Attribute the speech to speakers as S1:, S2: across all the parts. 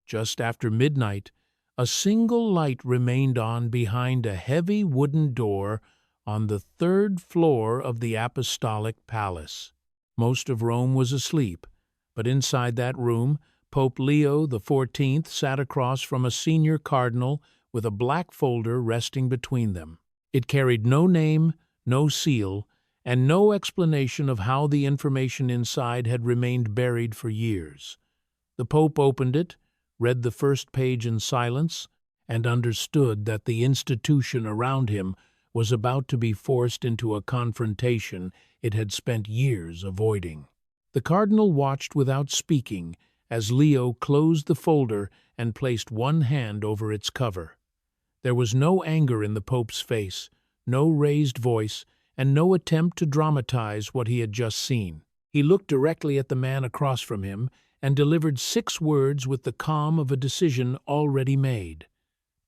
S1: just after midnight, a single light remained on behind a heavy wooden door on the third floor of the Apostolic Palace. Most of Rome was asleep, but inside that room, Pope Leo XIV sat across from a senior cardinal with a black folder resting between them. It carried no name, no seal, and no explanation of how the information inside had remained buried for years. The Pope opened it, read the first page in silence, and understood that the institution around him was about to be forced into a confrontation it had spent years avoiding. The cardinal watched without speaking as Leo closed the folder and placed one hand over its cover. There was no anger in the Pope's face, no raised voice, and no attempt to dramatize what he had just seen. He looked directly at the man across from him and delivered 6 words with the calm of a decision already made.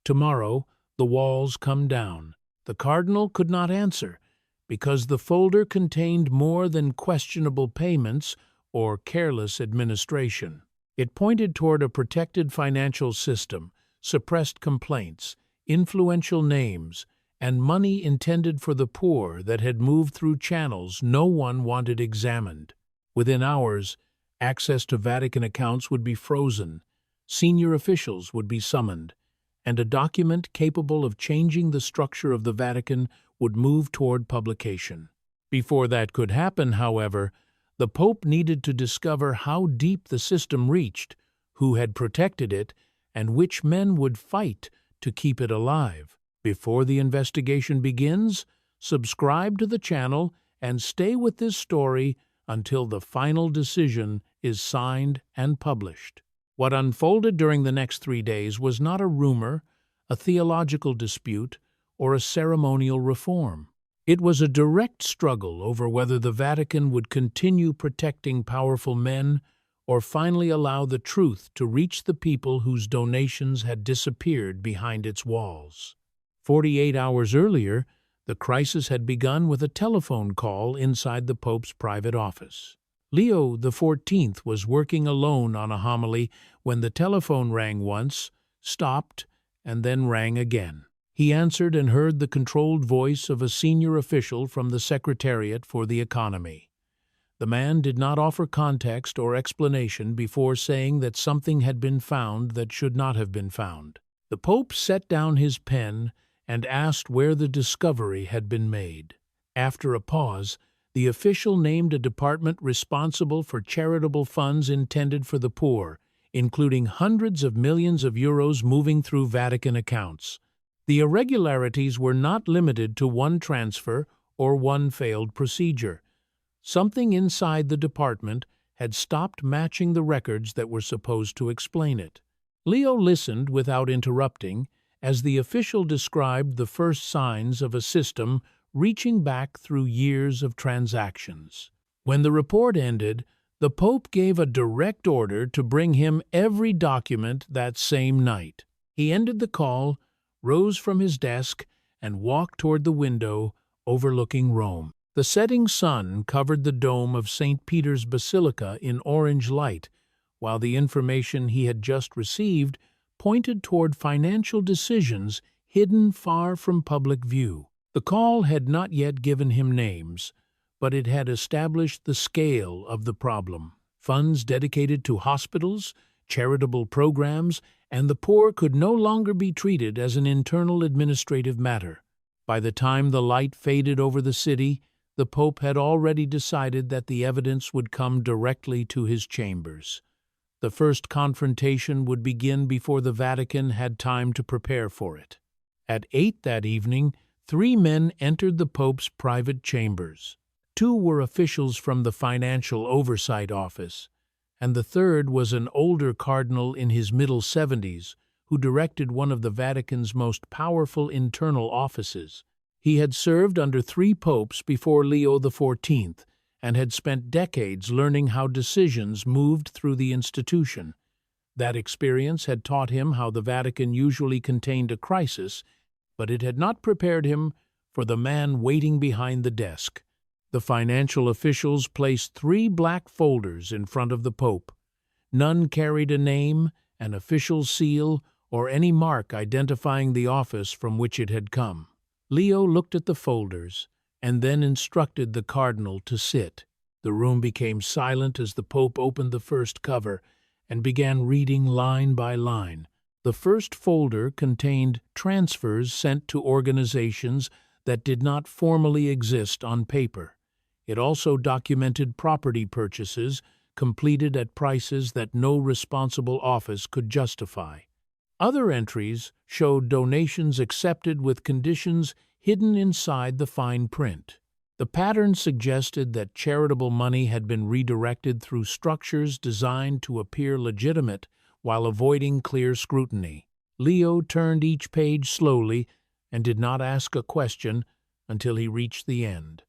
S1: "Tomorrow, the walls come down." The cardinal could not answer, because the folder contained more than questionable payments or careless administration. It pointed toward a protected financial system, suppressed complaints, influential names, and money intended for the poor that had moved through channels no one wanted examined. Within hours, access to Vatican accounts would be frozen, senior officials would be summoned, and a document capable of changing the structure of the Vatican would move toward publication. Before that could happen, however, the Pope needed to discover how deep the system reached, who had protected it, and which men would fight to keep it alive. Before the investigation begins, subscribe to the channel and stay with this story until the final decision is signed and published. What unfolded during the next 3 days was not a rumor, a theological dispute, or a ceremonial reform. It was a direct struggle over whether the Vatican would continue protecting powerful men or finally allow the truth to reach the people whose donations had disappeared behind its walls. 48 hours earlier, the crisis had begun with a telephone call inside the Pope's private office. Leo XIV was working alone on a homily when the telephone rang once, stopped, and then rang again. He answered and heard the controlled voice of a senior official from the Secretariat for the Economy. The man did not offer context or explanation before saying that something had been found that should not have been found. The Pope set down his pen and asked where the discovery had been made. After a pause, the official named a department responsible for charitable funds intended for the poor, including hundreds of millions of euros moving through Vatican accounts. The irregularities were not limited to one transfer or one failed procedure. Something inside the department had stopped matching the records that were supposed to explain it. Leo listened without interrupting as the official described the first signs of a system reaching back through years of transactions. When the report ended, the Pope gave a direct order to bring him every document that same night. He ended the call, rose from his desk, and walked toward the window overlooking Rome. The setting sun covered the dome of St. Peter's Basilica in orange light, while the information he had just received pointed toward financial decisions hidden far from public view. The call had not yet given him names, but it had established the scale of the problem. Funds dedicated to hospitals, charitable programs, and the poor could no longer be treated as an internal administrative matter. By the time the light faded over the city, the Pope had already decided that the evidence would come directly to his chambers. The first confrontation would begin before the Vatican had time to prepare for it. At 8 that evening, 3 men entered the Pope's private chambers. 2 were officials from the Financial Oversight Office, and the third was an older cardinal in his middle 70s who directed one of the Vatican's most powerful internal offices. He had served under 3 popes before Leo XIV and had spent decades learning how decisions moved through the institution. That experience had taught him how the Vatican usually contained a crisis, but it had not prepared him for the man waiting behind the desk. The financial officials placed 3 black folders in front of the Pope. None carried a name, an official seal, or any mark identifying the office from which it had come. Leo looked at the folders and then instructed the cardinal to sit. The room became silent as the Pope opened the first cover and began reading line by line. The first folder contained transfers sent to organizations that did not formally exist on paper. It also documented property purchases completed at prices that no responsible office could justify. Other entries showed donations accepted with conditions hidden inside the fine print. The pattern suggested that charitable money had been redirected through structures designed to appear legitimate while avoiding clear scrutiny. Leo turned each page slowly and did not ask a question until he reached the end.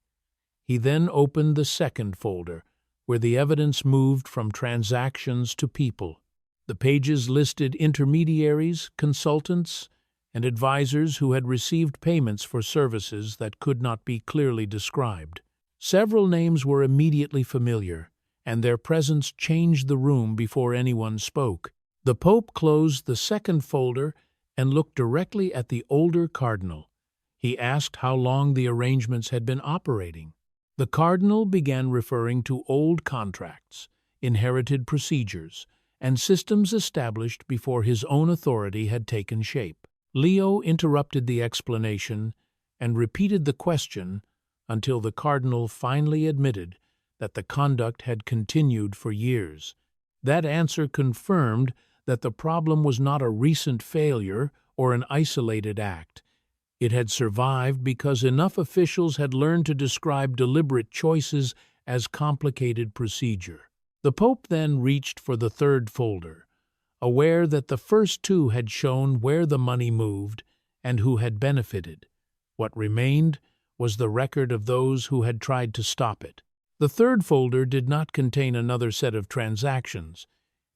S1: He then opened the second folder, where the evidence moved from transactions to people. The pages listed intermediaries, consultants, and advisors who had received payments for services that could not be clearly described. Several names were immediately familiar, and their presence changed the room before anyone spoke. The Pope closed the second folder and looked directly at the older cardinal. He asked how long the arrangements had been operating. The cardinal began referring to old contracts, inherited procedures, and systems established before his own authority had taken shape. Leo interrupted the explanation and repeated the question until the cardinal finally admitted that the conduct had continued for years. That answer confirmed that the problem was not a recent failure or an isolated act. It had survived because enough officials had learned to describe deliberate choices as complicated procedure. The Pope then reached for the third folder, aware that the first two had shown where the money moved and who had benefited. What remained was the record of those who had tried to stop it. The third folder did not contain another set of transactions.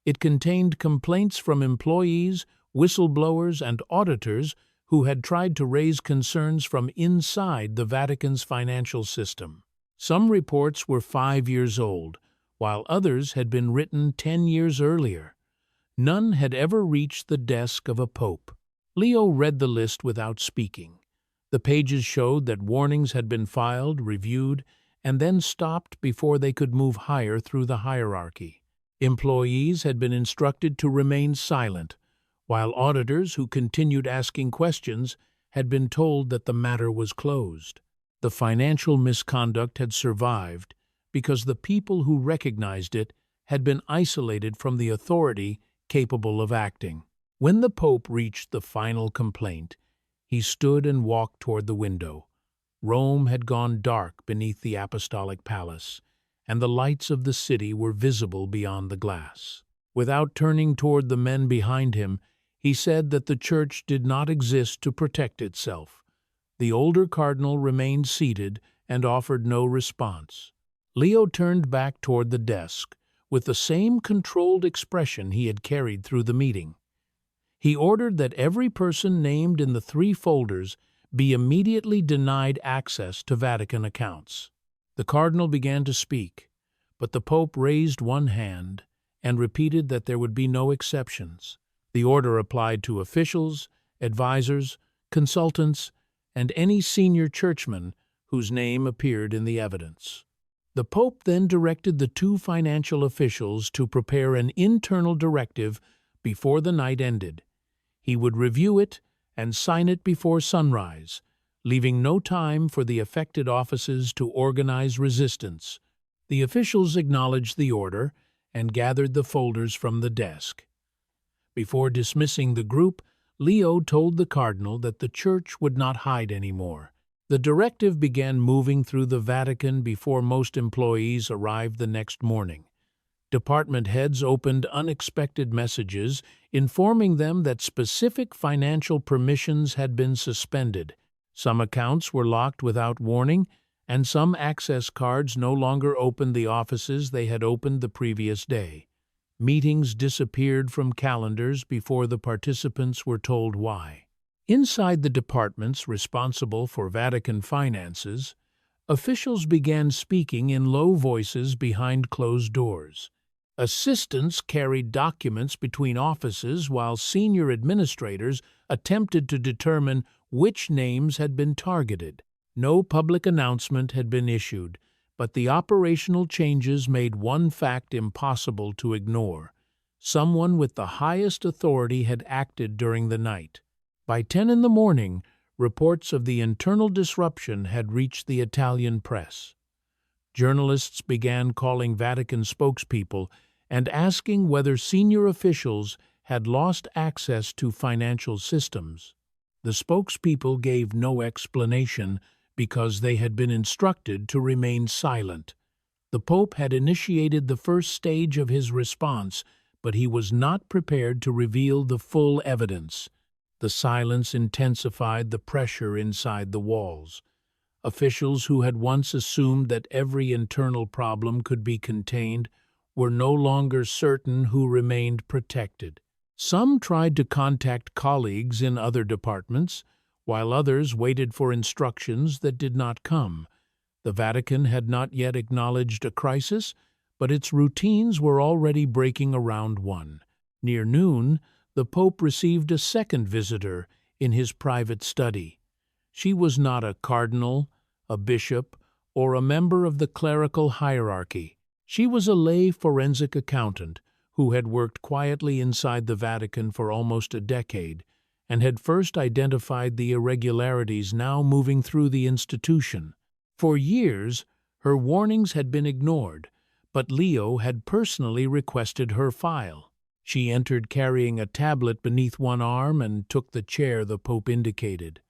S1: It contained complaints from employees, whistleblowers, and auditors who had tried to raise concerns from inside the Vatican's financial system. Some reports were 5 years old, while others had been written 10 years earlier. None had ever reached the desk of a pope. Leo read the list without speaking. The pages showed that warnings had been filed, reviewed, and then stopped before they could move higher through the hierarchy. Employees had been instructed to remain silent, while auditors who continued asking questions had been told that the matter was closed. The financial misconduct had survived because the people who recognized it had been isolated from the authority capable of acting. When the Pope reached the final complaint, he stood and walked toward the window. Rome had gone dark beneath the apostolic palace, and the lights of the city were visible beyond the glass. Without turning toward the men behind him, he said that the Church did not exist to protect itself. The older cardinal remained seated and offered no response. Leo turned back toward the desk with the same controlled expression he had carried through the meeting. He ordered that every person named in the 3 folders be immediately denied access to Vatican accounts. The cardinal began to speak, but the Pope raised one hand and repeated that there would be no exceptions. The order applied to officials, advisors, consultants, and any senior churchman whose name appeared in the evidence. The Pope then directed the 2 financial officials to prepare an internal directive before the night ended. He would review it and sign it before sunrise, leaving no time for the affected offices to organize resistance. The officials acknowledged the order and gathered the folders from the desk. Before dismissing the group, Leo told the cardinal that the Church would not hide anymore. The directive began moving through the Vatican before most employees arrived the next morning. Department heads opened unexpected messages informing them that specific financial permissions had been suspended. Some accounts were locked without warning, and some access cards no longer opened the offices they had opened the previous day. Meetings disappeared from calendars before the participants were told why. Inside the departments responsible for Vatican finances, officials began speaking in low voices behind closed doors. Assistants carried documents between offices while senior administrators attempted to determine which names had been targeted. No public announcement had been issued, but the operational changes made one fact impossible to ignore. Someone with the highest authority had acted during the night. By 10 in the morning, reports of the internal disruption had reached the Italian press. Journalists began calling Vatican spokespeople and asking whether senior officials had lost access to financial systems. The spokespeople gave no explanation because they had been instructed to remain silent. The Pope had initiated the first stage of his response, but he was not prepared to reveal the full evidence. The silence intensified the pressure inside the walls. Officials who had once assumed that every internal problem could be contained were no longer certain who remained protected. Some tried to contact colleagues in other departments, while others waited for instructions that did not come. The Vatican had not yet acknowledged a crisis, but its routines were already breaking around one. Near noon, the Pope received a second visitor in his private study. She was not a cardinal, a bishop, or a member of the clerical hierarchy. She was a lay forensic accountant who had worked quietly inside the Vatican for almost a decade and had first identified the irregularities now moving through the institution. For years, her warnings had been ignored, but Leo had personally requested her file. She entered carrying a tablet beneath one arm and took the chair the Pope indicated.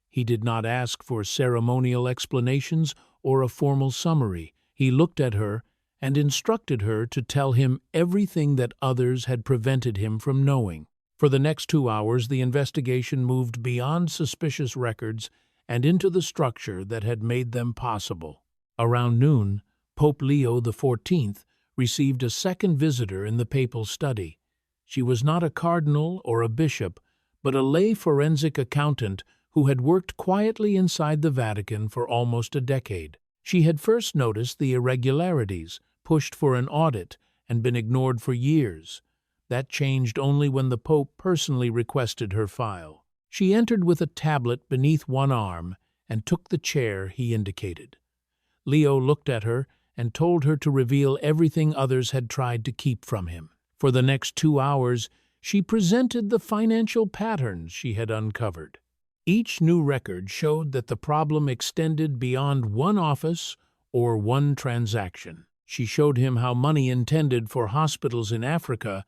S1: He did not ask for ceremonial explanations or a formal summary. He looked at her and instructed her to tell him everything that others had prevented him from knowing. For the next 2 hours, the investigation moved beyond suspicious records and into the structure that had made them possible. Around noon, Pope Leo XIV received a second visitor in the papal study. She was not a cardinal or a bishop, but a lay forensic accountant who had worked quietly inside the Vatican for almost a decade. She had first noticed the irregularities, pushed for an audit, and been ignored for years. That changed only when the Pope personally requested her file. She entered with a tablet beneath one arm and took the chair he indicated. Leo looked at her and told her to reveal everything others had tried to keep from him. For the next 2 hours, she presented the financial patterns she had uncovered. Each new record showed that the problem extended beyond one office or one transaction. She showed him how money intended for hospitals in Africa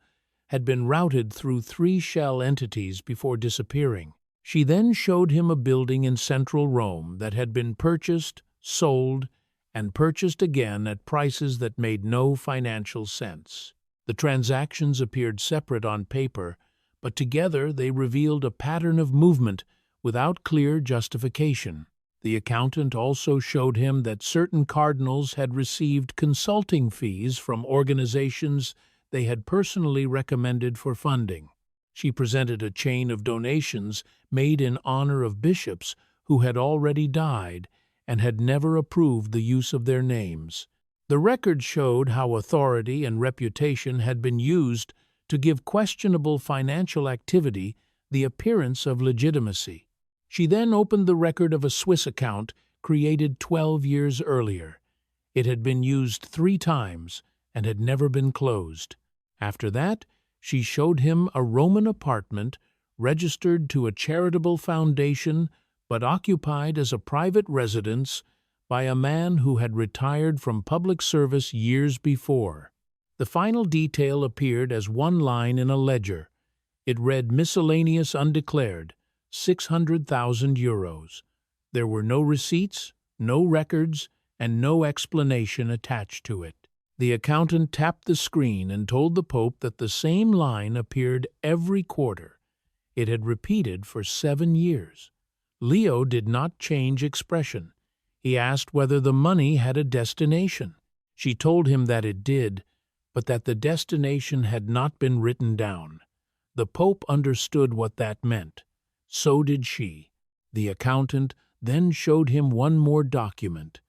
S1: had been routed through 3 shell entities before disappearing. She then showed him a building in central Rome that had been purchased, sold, and purchased again at prices that made no financial sense. The transactions appeared separate on paper, but together they revealed a pattern of movement without clear justification. The accountant also showed him that certain cardinals had received consulting fees from organizations they had personally recommended for funding. She presented a chain of donations made in honor of bishops who had already died and had never approved the use of their names. The record showed how authority and reputation had been used to give questionable financial activity the appearance of legitimacy. She then opened the record of a Swiss account created 12 years earlier. It had been used 3 times and had never been closed. After that, she showed him a Roman apartment registered to a charitable foundation but occupied as a private residence by a man who had retired from public service years before. The final detail appeared as one line in a ledger. It read miscellaneous undeclared, 600,000 euros. There were no receipts, no records, and no explanation attached to it. The accountant tapped the screen and told the Pope that the same line appeared every quarter. It had repeated for 7 years. Leo did not change expression. He asked whether the money had a destination. She told him that it did, but that the destination had not been written down. The Pope understood what that meant. So did she. The accountant then showed him one more document.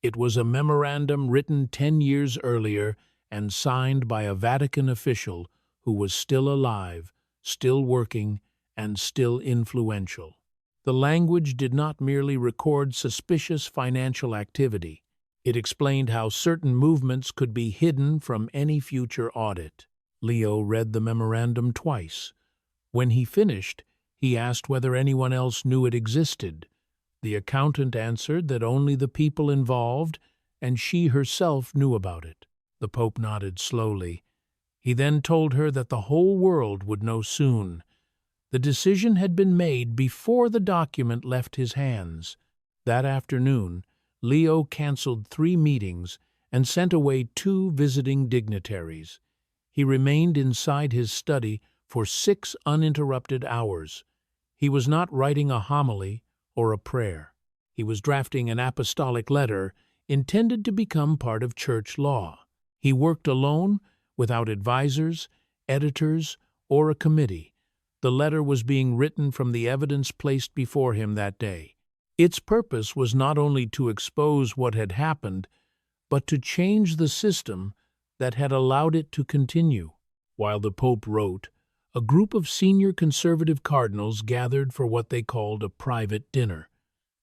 S1: It was a memorandum written 10 years earlier and signed by a Vatican official who was still alive, still working, and still influential. The language did not merely record suspicious financial activity. It explained how certain movements could be hidden from any future audit. Leo read the memorandum twice. When he finished, he asked whether anyone else knew it existed. The accountant answered that only the people involved, and she herself knew about it. The Pope nodded slowly. He then told her that the whole world would know soon. The decision had been made before the document left his hands. That afternoon, Leo canceled 3 meetings and sent away 2 visiting dignitaries. He remained inside his study for 6 uninterrupted hours. He was not writing a homily or a prayer. He was drafting an apostolic letter intended to become part of church law. He worked alone, without advisors, editors, or a committee. The letter was being written from the evidence placed before him that day. Its purpose was not only to expose what had happened, but to change the system that had allowed it to continue. While the Pope wrote, a group of senior conservative cardinals gathered for what they called a private dinner.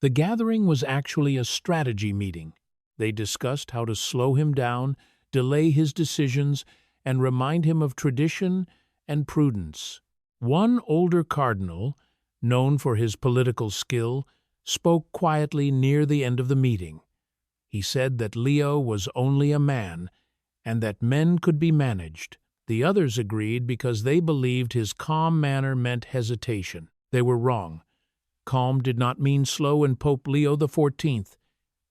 S1: The gathering was actually a strategy meeting. They discussed how to slow him down, delay his decisions, and remind him of tradition and prudence. One older cardinal, known for his political skill, spoke quietly near the end of the meeting. He said that Leo was only a man and that men could be managed. The others agreed because they believed his calm manner meant hesitation. They were wrong. Calm did not mean slow in Pope Leo XIV.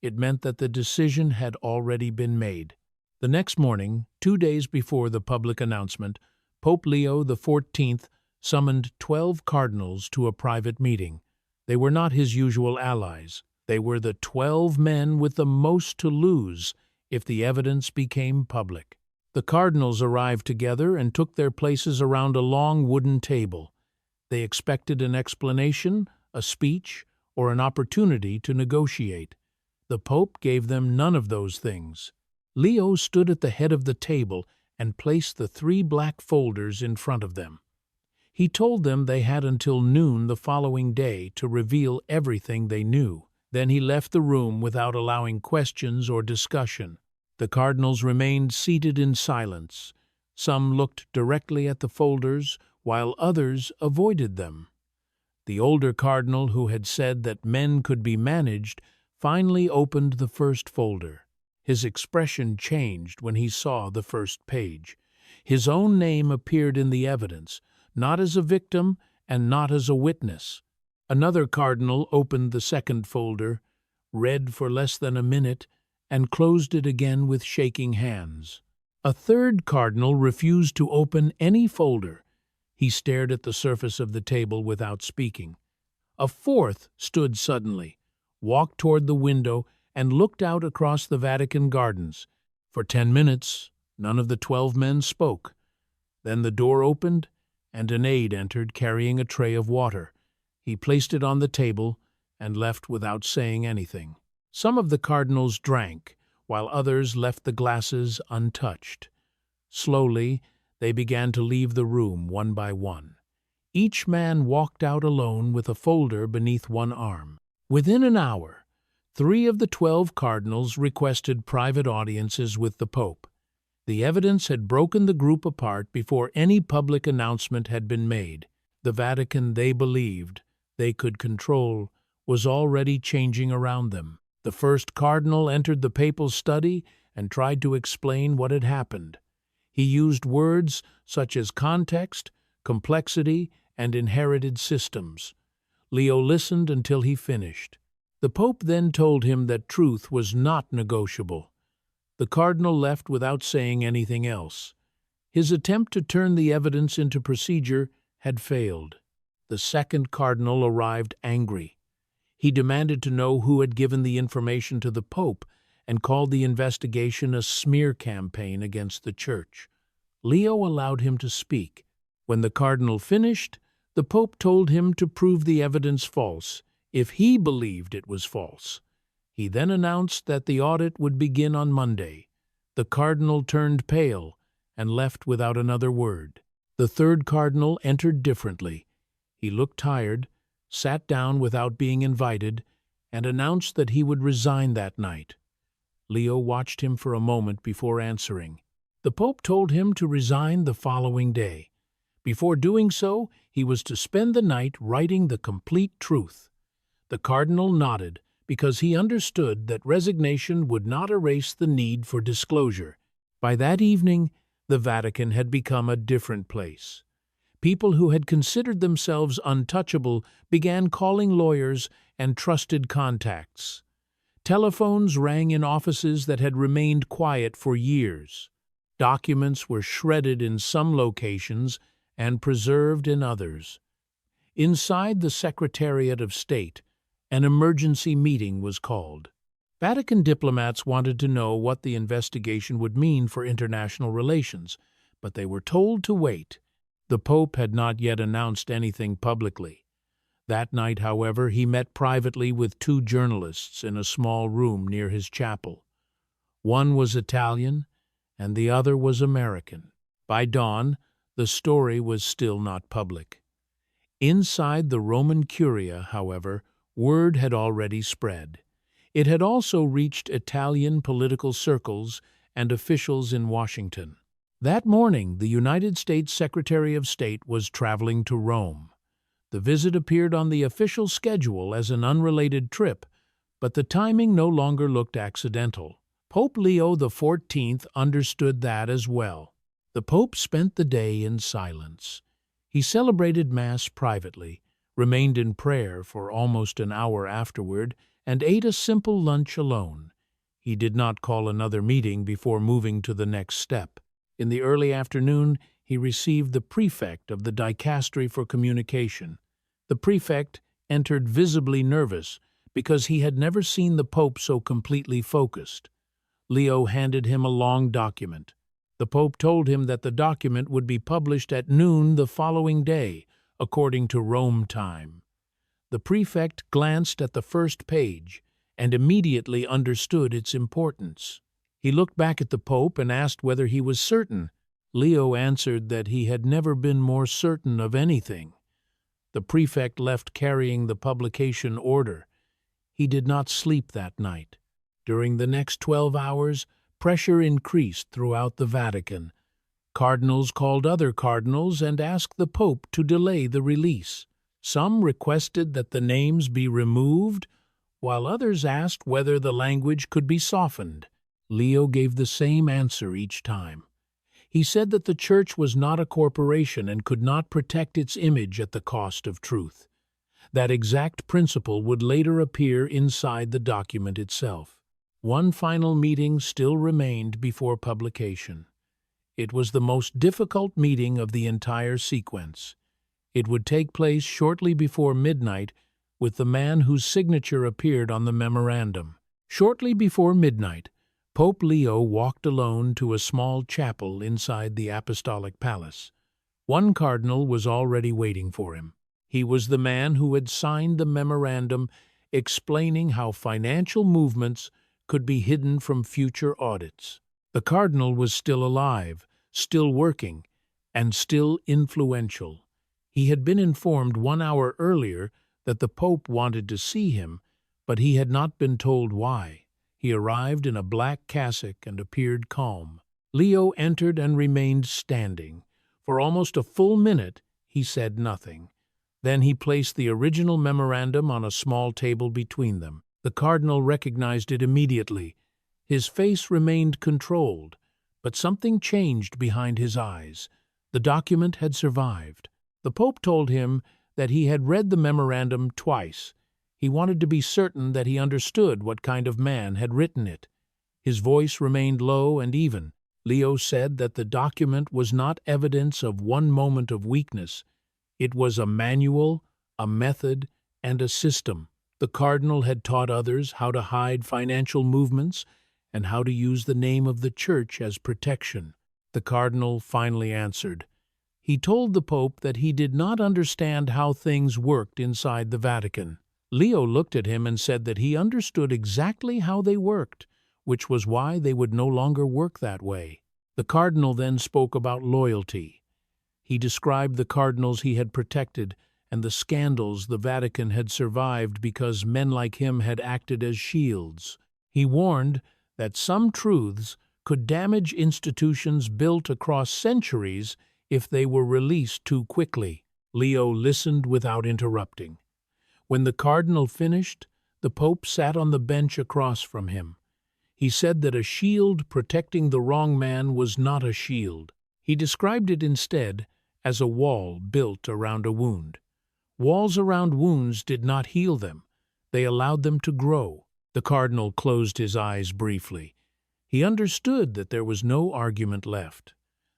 S1: It meant that the decision had already been made. The next morning, 2 days before the public announcement, Pope Leo XIV summoned 12 cardinals to a private meeting. They were not his usual allies. They were the 12 men with the most to lose if the evidence became public. The cardinals arrived together and took their places around a long wooden table. They expected an explanation, a speech, or an opportunity to negotiate. The Pope gave them none of those things. Leo stood at the head of the table and placed the 3 black folders in front of them. He told them they had until noon the following day to reveal everything they knew. Then he left the room without allowing questions or discussion. The cardinals remained seated in silence. Some looked directly at the folders, while others avoided them. The older cardinal, who had said that men could be managed, finally opened the first folder. His expression changed when he saw the first page. His own name appeared in the evidence, not as a victim and not as a witness. Another cardinal opened the second folder, read for less than a minute, and closed it again with shaking hands. A third cardinal refused to open any folder. He stared at the surface of the table without speaking. A fourth stood suddenly, walked toward the window, and looked out across the Vatican gardens. For 10 minutes, none of the 12 men spoke. Then the door opened, and an aide entered carrying a tray of water. He placed it on the table and left without saying anything. Some of the cardinals drank, while others left the glasses untouched. Slowly, they began to leave the room one by one. Each man walked out alone with a folder beneath one arm. Within an hour, 3 of the 12 cardinals requested private audiences with the Pope. The evidence had broken the group apart before any public announcement had been made. The Vatican, they believed, they could control, was already changing around them. The first cardinal entered the papal study and tried to explain what had happened. He used words such as context, complexity, and inherited systems. Leo listened until he finished. The Pope then told him that truth was not negotiable. The cardinal left without saying anything else. His attempt to turn the evidence into procedure had failed. The second cardinal arrived angry. He demanded to know who had given the information to the Pope and called the investigation a smear campaign against the Church. Leo allowed him to speak. When the cardinal finished, the Pope told him to prove the evidence false, if he believed it was false. He then announced that the audit would begin on Monday. The cardinal turned pale and left without another word. The third cardinal entered differently. He looked tired, sat down without being invited, and announced that he would resign that night. Leo watched him for a moment before answering. The Pope told him to resign the following day. Before doing so, he was to spend the night writing the complete truth. The cardinal nodded, because he understood that resignation would not erase the need for disclosure. By that evening, the Vatican had become a different place. People who had considered themselves untouchable began calling lawyers and trusted contacts. Telephones rang in offices that had remained quiet for years. Documents were shredded in some locations and preserved in others. Inside the Secretariat of State, an emergency meeting was called. Vatican diplomats wanted to know what the investigation would mean for international relations, but they were told to wait. The Pope had not yet announced anything publicly. That night, however, he met privately with two journalists in a small room near his chapel. One was Italian, and the other was American. By dawn, the story was still not public. Inside the Roman Curia, however, word had already spread. It had also reached Italian political circles and officials in Washington. That morning, the United States Secretary of State was traveling to Rome. The visit appeared on the official schedule as an unrelated trip, but the timing no longer looked accidental. Pope Leo XIV understood that as well. The Pope spent the day in silence. He celebrated Mass privately, remained in prayer for almost an hour afterward, and ate a simple lunch alone. He did not call another meeting before moving to the next step. In the early afternoon, he received the prefect of the Dicastery for Communication. The prefect entered visibly nervous because he had never seen the Pope so completely focused. Leo handed him a long document. The Pope told him that the document would be published at noon the following day, according to Rome time. The prefect glanced at the first page and immediately understood its importance. He looked back at the Pope and asked whether he was certain. Leo answered that he had never been more certain of anything. The prefect left carrying the publication order. He did not sleep that night. During the next 12 hours, pressure increased throughout the Vatican. Cardinals called other cardinals and asked the Pope to delay the release. Some requested that the names be removed, while others asked whether the language could be softened. Leo gave the same answer each time. He said that the Church was not a corporation and could not protect its image at the cost of truth. That exact principle would later appear inside the document itself. One final meeting still remained before publication. It was the most difficult meeting of the entire sequence. It would take place shortly before midnight with the man whose signature appeared on the memorandum. Shortly before midnight, Pope Leo walked alone to a small chapel inside the Apostolic Palace. One cardinal was already waiting for him. He was the man who had signed the memorandum explaining how financial movements could be hidden from future audits. The cardinal was still alive, still working, and still influential. He had been informed 1 hour earlier that the Pope wanted to see him, but he had not been told why. He arrived in a black cassock and appeared calm. Leo entered and remained standing. For almost a full minute, he said nothing. Then he placed the original memorandum on a small table between them. The cardinal recognized it immediately. His face remained controlled, but something changed behind his eyes. The document had survived. The Pope told him that he had read the memorandum twice. He wanted to be certain that he understood what kind of man had written it. His voice remained low and even. Leo said that the document was not evidence of one moment of weakness. It was a manual, a method, and a system. The cardinal had taught others how to hide financial movements and how to use the name of the Church as protection. The cardinal finally answered. He told the Pope that he did not understand how things worked inside the Vatican. Leo looked at him and said that he understood exactly how they worked, which was why they would no longer work that way. The cardinal then spoke about loyalty. He described the cardinals he had protected and the scandals the Vatican had survived because men like him had acted as shields. He warned that some truths could damage institutions built across centuries if they were released too quickly. Leo listened without interrupting. When the cardinal finished, the Pope sat on the bench across from him. He said that a shield protecting the wrong man was not a shield. He described it instead as a wall built around a wound. Walls around wounds did not heal them. They allowed them to grow. The cardinal closed his eyes briefly. He understood that there was no argument left.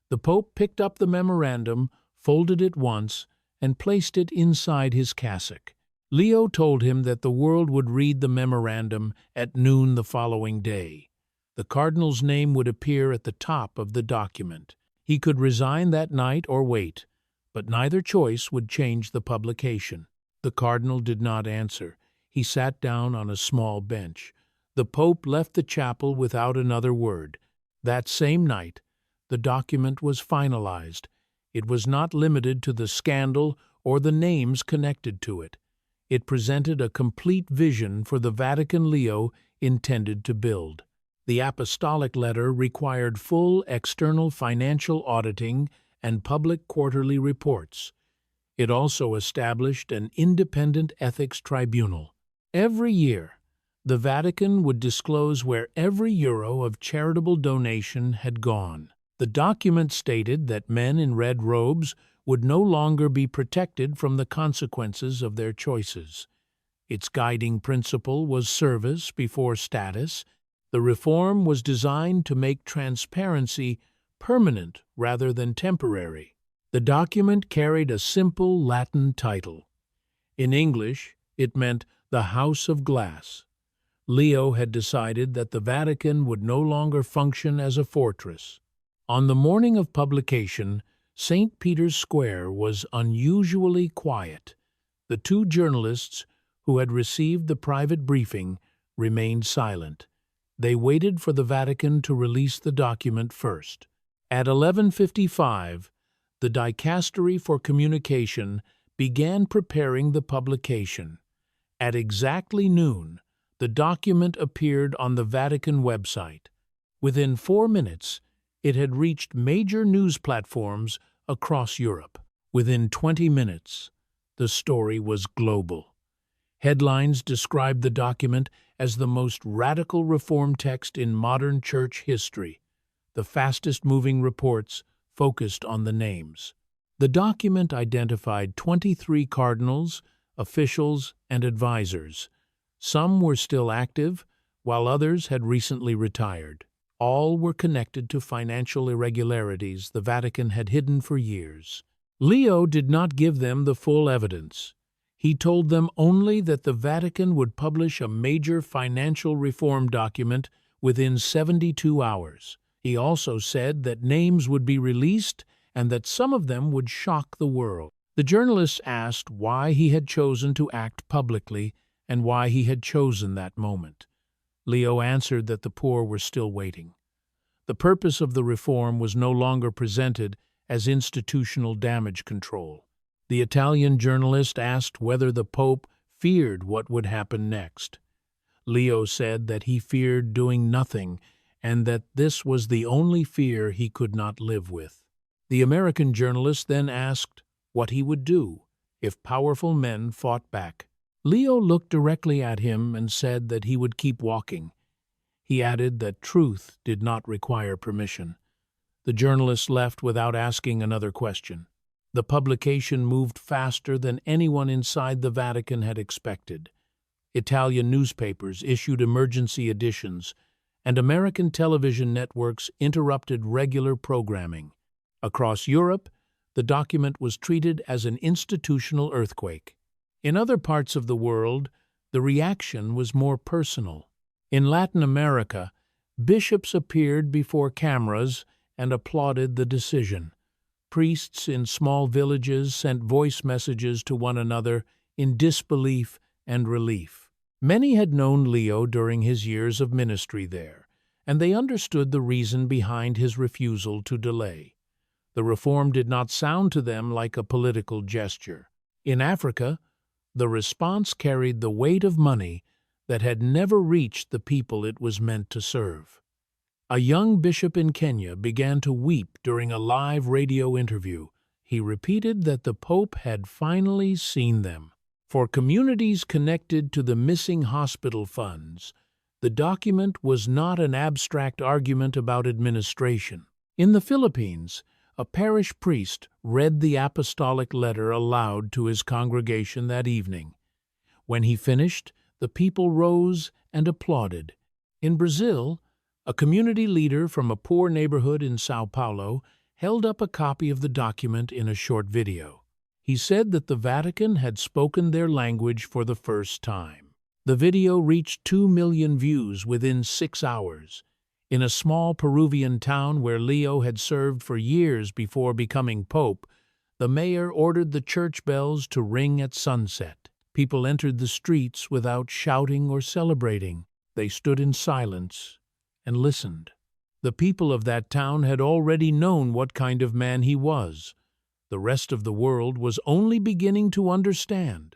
S1: The Pope picked up the memorandum, folded it once, and placed it inside his cassock. Leo told him that the world would read the memorandum at noon the following day. The cardinal's name would appear at the top of the document. He could resign that night or wait, but neither choice would change the publication. The cardinal did not answer. He sat down on a small bench. The Pope left the chapel without another word. That same night, the document was finalized. It was not limited to the scandal or the names connected to it. It presented a complete vision for the Vatican Leo intended to build. The apostolic letter required full external financial auditing and public quarterly reports. It also established an independent ethics tribunal. Every year, the Vatican would disclose where every euro of charitable donation had gone. The document stated that men in red robes would no longer be protected from the consequences of their choices. Its guiding principle was service before status. The reform was designed to make transparency permanent rather than temporary. The document carried a simple Latin title. In English, it meant the House of Glass. Leo had decided that the Vatican would no longer function as a fortress. On the morning of publication, St. Peter's Square was unusually quiet. The two journalists who had received the private briefing remained silent. They waited for the Vatican to release the document first. At 11:55, the Dicastery for Communication began preparing the publication. At exactly noon, the document appeared on the Vatican website. Within 4 minutes, it had reached major news platforms across Europe. Within 20 minutes, the story was global. Headlines described the document as the most radical reform text in modern church history. The fastest-moving reports focused on the names. The document identified 23 cardinals, officials, and advisors. Some were still active, while others had recently retired. All were connected to financial irregularities the Vatican had hidden for years. Leo did not give them the full evidence. He told them only that the Vatican would publish a major financial reform document within 72 hours. He also said that names would be released and that some of them would shock the world. The journalists asked why he had chosen to act publicly and why he had chosen that moment. Leo answered that the poor were still waiting. The purpose of the reform was no longer presented as institutional damage control. The Italian journalist asked whether the Pope feared what would happen next. Leo said that he feared doing nothing and that this was the only fear he could not live with. The American journalist then asked what he would do if powerful men fought back. Leo looked directly at him and said that he would keep walking. He added that truth did not require permission. The journalist left without asking another question. The publication moved faster than anyone inside the Vatican had expected. Italian newspapers issued emergency editions, and American television networks interrupted regular programming. Across Europe, the document was treated as an institutional earthquake. In other parts of the world, the reaction was more personal. In Latin America, bishops appeared before cameras and applauded the decision. Priests in small villages sent voice messages to one another in disbelief and relief. Many had known Leo during his years of ministry there. and they understood the reason behind his refusal to delay. The reform did not sound to them like a political gesture. In Africa, the response carried the weight of money that had never reached the people it was meant to serve. A young bishop in Kenya began to weep during a live radio interview. He repeated that the Pope had finally seen them. For communities connected to the missing hospital funds, the document was not an abstract argument about administration. In the Philippines, a parish priest read the apostolic letter aloud to his congregation that evening. When he finished, the people rose and applauded. In Brazil, a community leader from a poor neighborhood in São Paulo held up a copy of the document in a short video. He said that the Vatican had spoken their language for the first time. The video reached 2 million views within 6 hours. In a small Peruvian town where Leo had served for years before becoming pope, the mayor ordered the church bells to ring at sunset. People entered the streets without shouting or celebrating. They stood in silence and listened. The people of that town had already known what kind of man he was. The rest of the world was only beginning to understand.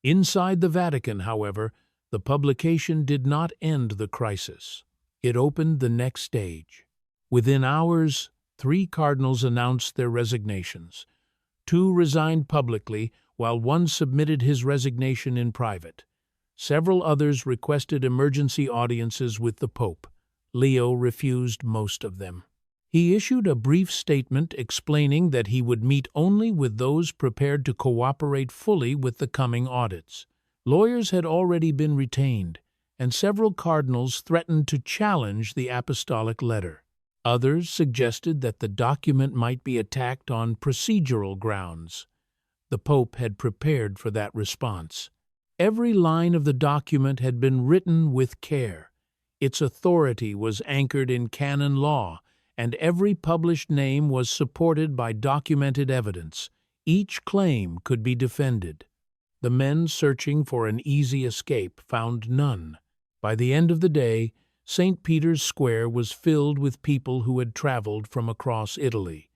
S1: Inside the Vatican, however, the publication did not end the crisis. It opened the next stage. Within hours, 3 cardinals announced their resignations. 2 resigned publicly, while 1 submitted his resignation in private. Several others requested emergency audiences with the Pope. Leo refused most of them. He issued a brief statement explaining that he would meet only with those prepared to cooperate fully with the coming audits. Lawyers had already been retained, and several cardinals threatened to challenge the apostolic letter. Others suggested that the document might be attacked on procedural grounds. The Pope had prepared for that response. Every line of the document had been written with care. Its authority was anchored in canon law, and every published name was supported by documented evidence. Each claim could be defended. The men searching for an easy escape found none. By the end of the day, St. Peter's Square was filled with people who had traveled from across Italy.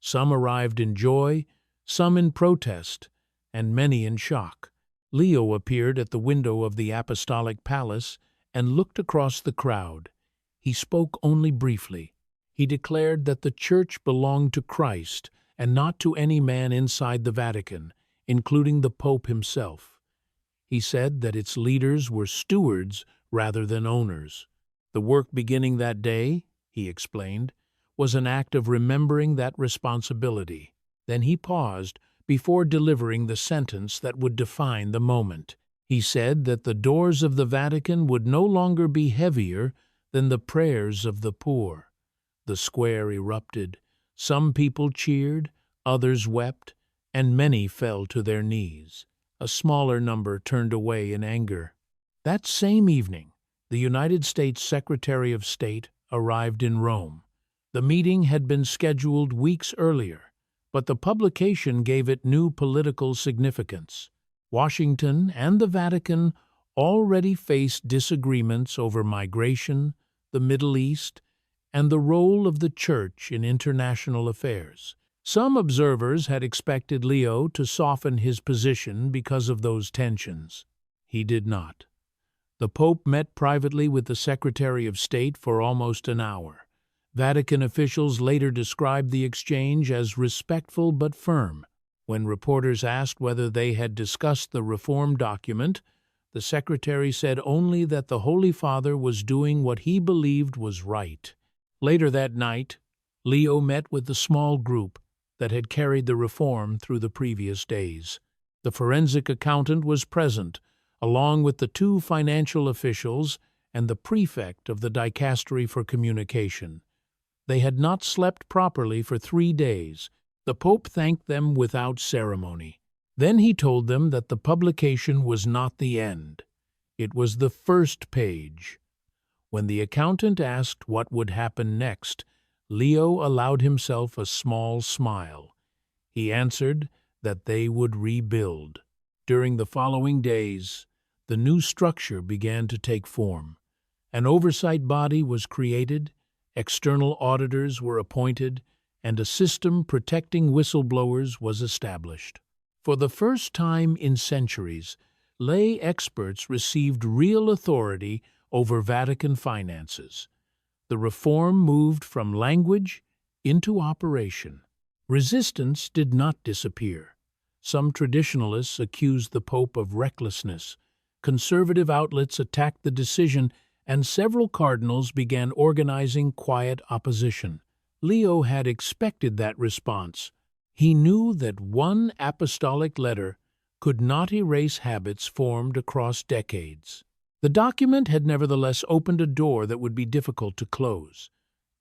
S1: Some arrived in joy, some in protest, and many in shock. Leo appeared at the window of the Apostolic Palace and looked across the crowd. He spoke only briefly. He declared that the Church belonged to Christ and not to any man inside the Vatican, including the Pope himself. He said that its leaders were stewards rather than owners. The work beginning that day, he explained, was an act of remembering that responsibility. Then he paused before delivering the sentence that would define the moment. He said that the doors of the Vatican would no longer be heavier than the prayers of the poor. The square erupted. Some people cheered, others wept, and many fell to their knees. A smaller number turned away in anger. That same evening, the United States Secretary of State arrived in Rome. The meeting had been scheduled weeks earlier, but the publication gave it new political significance. Washington and the Vatican already faced disagreements over migration, the Middle East, and the role of the Church in international affairs. Some observers had expected Leo to soften his position because of those tensions. He did not. The Pope met privately with the Secretary of State for almost an hour. Vatican officials later described the exchange as respectful but firm. When reporters asked whether they had discussed the reform document, the secretary said only that the Holy Father was doing what he believed was right. Later that night, Leo met with the small group that had carried the reform through the previous days. The forensic accountant was present, along with the 2 financial officials and the prefect of the dicastery for communication. They had not slept properly for 3 days. The Pope thanked them without ceremony. Then he told them that the publication was not the end. It was the first page. When the accountant asked what would happen next, Leo allowed himself a small smile. He answered that they would rebuild. During the following days, the new structure began to take form. An oversight body was created, external auditors were appointed, and a system protecting whistleblowers was established. For the first time in centuries, lay experts received real authority over Vatican finances. The reform moved from language into operation. Resistance did not disappear. Some traditionalists accused the Pope of recklessness. Conservative outlets attacked the decision, and several cardinals began organizing quiet opposition. Leo had expected that response. He knew that one apostolic letter could not erase habits formed across decades. The document had nevertheless opened a door that would be difficult to close.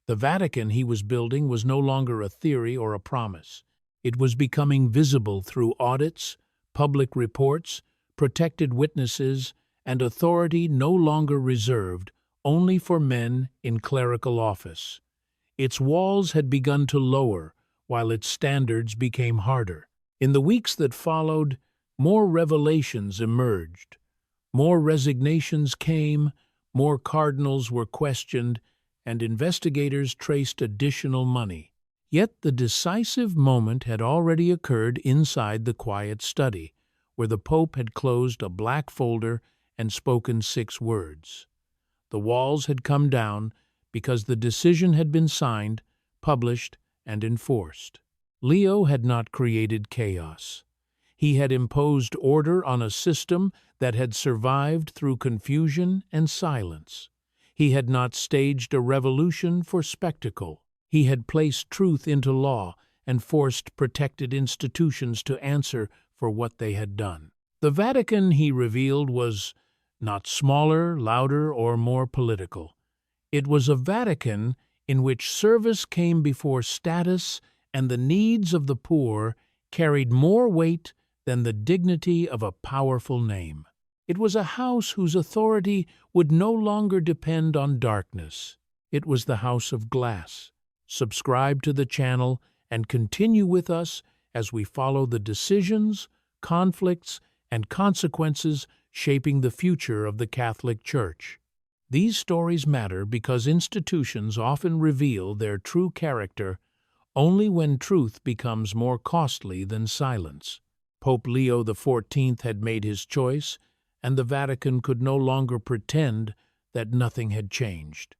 S1: The Vatican he was building was no longer a theory or a promise. It was becoming visible through audits, public reports, protected witnesses, and authority no longer reserved only for men in clerical office. Its walls had begun to lower, while its standards became harder. In the weeks that followed, more revelations emerged. More resignations came, more cardinals were questioned, and investigators traced additional money. Yet the decisive moment had already occurred inside the quiet study, where the Pope had closed a black folder and spoken 6 words. The walls had come down because the decision had been signed, published, and enforced. Leo had not created chaos. He had imposed order on a system that had survived through confusion and silence. He had not staged a revolution for spectacle. He had placed truth into law and forced protected institutions to answer for what they had done. The Vatican, he revealed, was not smaller, louder, or more political. It was a Vatican in which service came before status and the needs of the poor carried more weight than the dignity of a powerful name. It was a house whose authority would no longer depend on darkness. It was the house of glass. Subscribe to the channel and continue with us as we follow the decisions, conflicts, and consequences shaping the future of the Catholic Church. These stories matter because institutions often reveal their true character only when truth becomes more costly than silence. Pope Leo XIV had made his choice, and the Vatican could no longer pretend that nothing had changed.